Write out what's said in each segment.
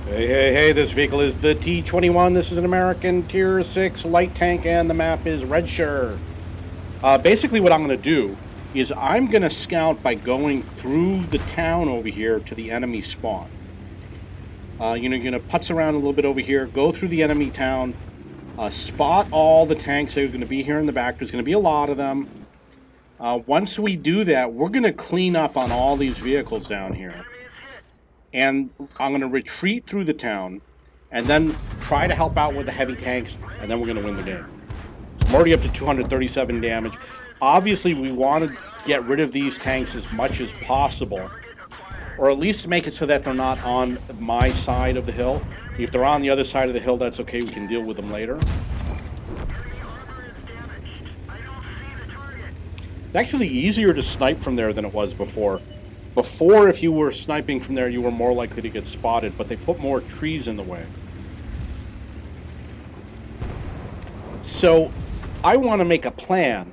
Hey, this vehicle is the T21. This is an American Tier 6 light tank, and the map is Redshire. Basically, what I'm going to do is I'm going to scout by going through the town over here to the enemy spawn. You're going to putz around a little bit over here, go through the enemy town, spot all the tanks that are going to be here in the back. There's going to be a lot of them. Once we do that, we're going to clean up on all these vehicles down here. And I'm going to retreat through the town and then try to help out with the heavy tanks, and then we're going to win the game. I'm already up to 237 damage. Obviously, we want to get rid of these tanks as much as possible, or at least make it so that they're not on my side of the hill. If they're on the other side of the hill, that's okay. We can deal with them later. It's actually easier to snipe from there than it was before. Before, if you were sniping from there, you were more likely to get spotted, but they put more trees in the way. So, I want to make a plan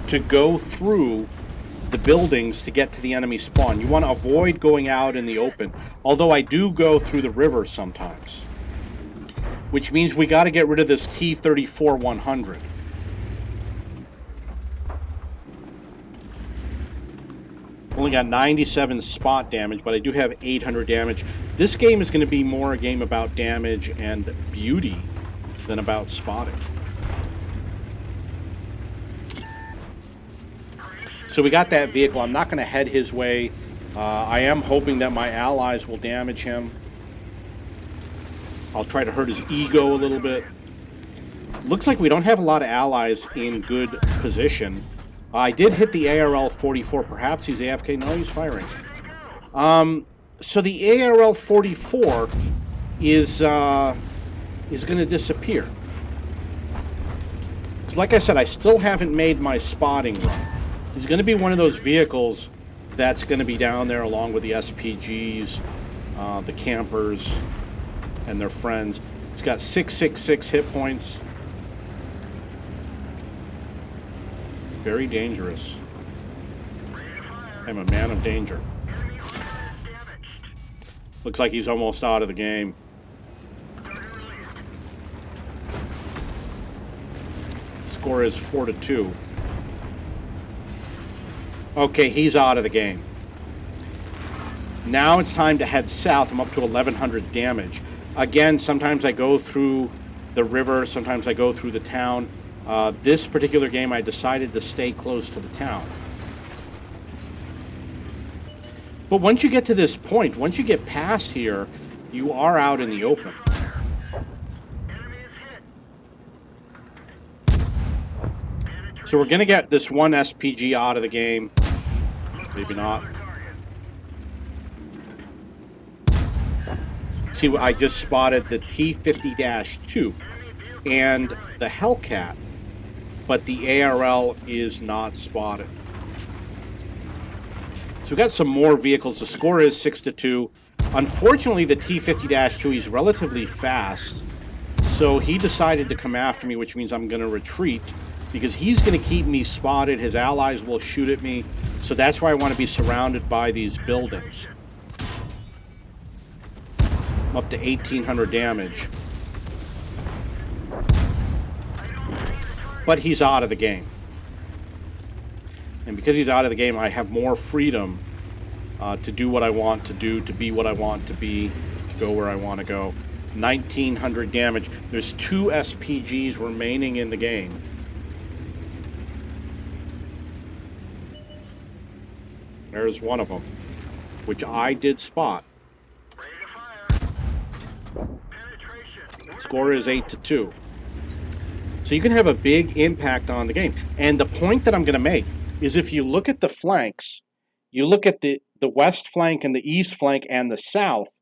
to go through the buildings to get to the enemy spawn. You want to avoid going out in the open, although I do go through the river sometimes. Which means we got to get rid of this T-34-100. Only got 97 spot damage, but I do have 800 damage. This game is going to be more a game about damage and beauty than about spotting. So we got that vehicle. I'm not going to head his way. I am hoping that my allies will damage him. I'll try to hurt his ego a little bit. Looks like we don't have a lot of allies in good position. I did hit the ARL-44. Perhaps he's AFK. No, he's firing. So the ARL-44 is going to disappear. Because like I said, I still haven't made my spotting run. He's going to be one of those vehicles that's going to be down there along with the SPGs, the campers, and their friends. He's got 666 hit points. Very dangerous. I'm a man of danger. Looks like he's almost out of the game. Score is 4-2. Okay, he's out of the game. Now it's time to head south. I'm up to 1100 damage. Again, sometimes I go through the river, sometimes I go through the town. This particular game, I decided to stay close to the town. But once you get to this point, once you get past here, you are out in the open. So we're going to get this one SPG out of the game. Maybe not. See, I just spotted the T50-2 and the Hellcat, but the ARL is not spotted. So we've got some more vehicles. The score is 6-2. Unfortunately, the T50-2 is relatively fast, so he decided to come after me, which means I'm going to retreat, because he's going to keep me spotted. His allies will shoot at me, so that's why I want to be surrounded by these buildings. I'm up to 1800 damage. But he's out of the game. And because he's out of the game, I have more freedom to do what I want to do, to be what I want to be, to go where I want to go. 1900 damage. There's 2 SPGs remaining in the game. There's one of them, which I did spot. Score is 8-2. So you can have a big impact on the game. And the point that I'm going to make is if you look at the flanks, you look at the west flank and the east flank and the south,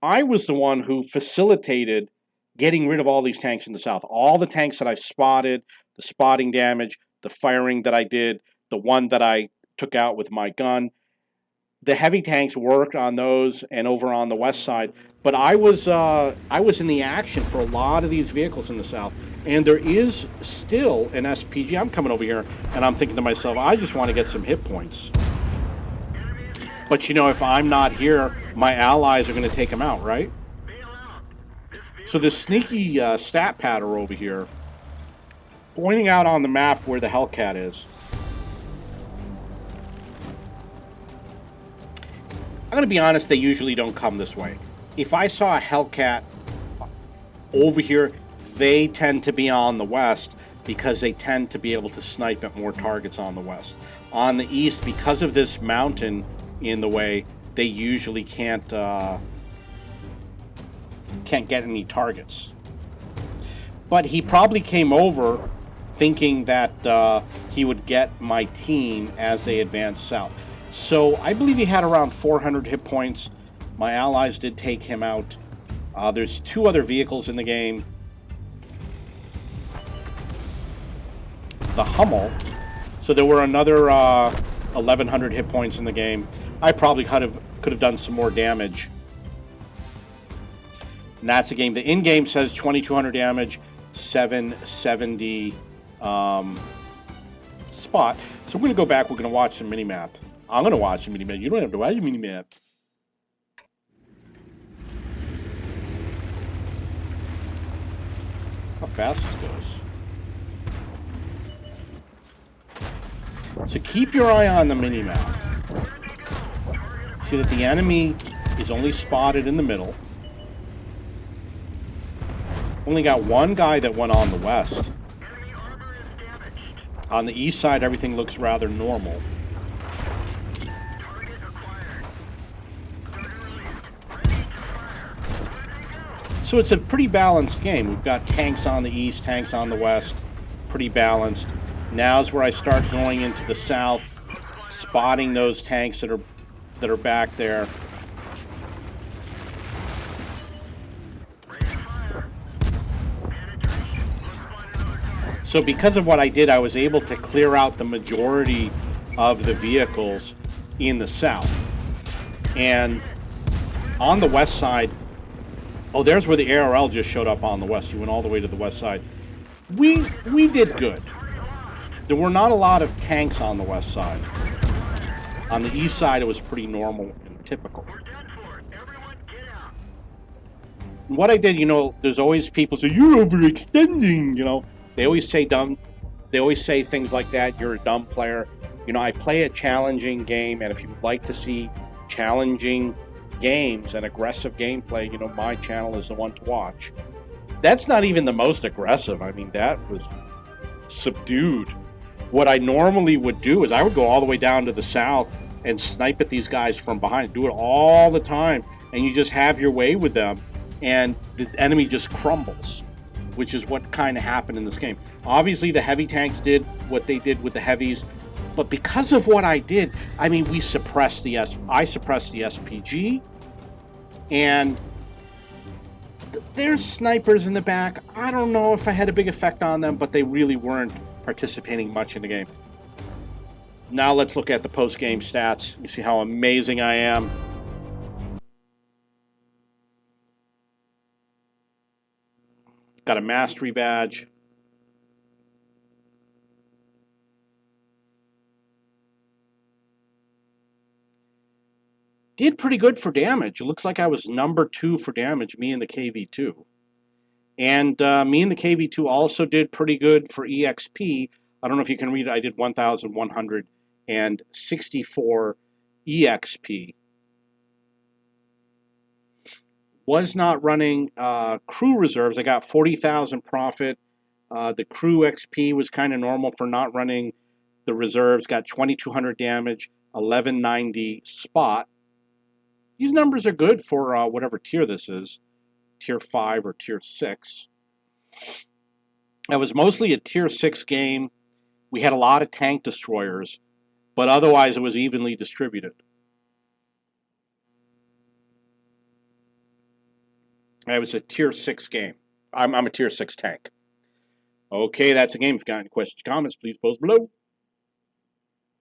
I was the one who facilitated getting rid of all these tanks in the south. All the tanks that I spotted, the spotting damage, the firing that I did, the one that I took out with my gun. The heavy tanks worked on those and over on the west side, but I was in the action for a lot of these vehicles in the south. And there is still an SPG. I'm coming over here and I'm thinking to myself, I just want to get some hit points. But you know, if I'm not here, my allies are going to take him out, right? So this sneaky stat patter over here, pointing out on the map where the Hellcat is. I'm going to be honest, they usually don't come this way. If I saw a Hellcat over here, they tend to be on the west because they tend to be able to snipe at more targets on the west. On the east, because of this mountain in the way, they usually can't get any targets. But he probably came over thinking that he would get my team as they advanced south. So I believe he had around 400 hit points. My allies did take him out. There's 2 other vehicles in the game. The Hummel. So there were another 1,100 hit points in the game. I probably could have done some more damage. And that's the game. The in-game says 2,200 damage, 770 spot. So we're going to go back. We're going to watch the mini-map. I'm going to watch the mini-map. You don't have to watch the mini-map. How fast this goes. So keep your eye on the mini-map. See that the enemy is only spotted in the middle. Only got one guy that went on the west. On the east side, everything looks rather normal. So it's a pretty balanced game. We've got tanks on the east, tanks on the west, pretty balanced. Now's where I start going into the south, spotting those tanks that are back there. So because of what I did, I was able to clear out the majority of the vehicles in the south. And on the west side, oh, there's where the ARL just showed up on the west. He went all the way to the west side. We did good. There were not a lot of tanks on the west side. On the east side, it was pretty normal and typical. And what I did, you know, there's always people say, you're overextending, you know. They always say dumb. They always say things like that. You're a dumb player. You know, I play a challenging game, and if you would like to see challenging games and aggressive gameplay, you know, my channel is the one to watch. That's not even the most aggressive. I mean, that was subdued. What I normally would do is I would go all the way down to the south and snipe at these guys from behind. Do it all the time, and you just have your way with them, and the enemy just crumbles, which is what kind of happened in this game. Obviously, the heavy tanks did what they did with the heavies, but because of what I did, I mean, I suppressed the SPG, and there's snipers in the back. I don't know if I had a big effect on them, but they really weren't participating much in the game. Now let's look at the post-game stats. You see how amazing I am. Got a mastery badge. Did pretty good for damage. It looks like I was number 2 for damage, me and the KV2. And me and the KV2 also did pretty good for EXP. I don't know if you can read it. I did 1,164 EXP. Was not running crew reserves. I got 40,000 profit. The crew XP was kind of normal for not running the reserves. Got 2,200 damage, 1,190 spot. These numbers are good for whatever tier this is, tier 5 or tier 6. It was mostly a tier 6 game. We had a lot of tank destroyers, but otherwise it was evenly distributed. It was a tier 6 game. I'm a tier 6 tank. Okay, that's a game. If you've got any questions or comments, please post below.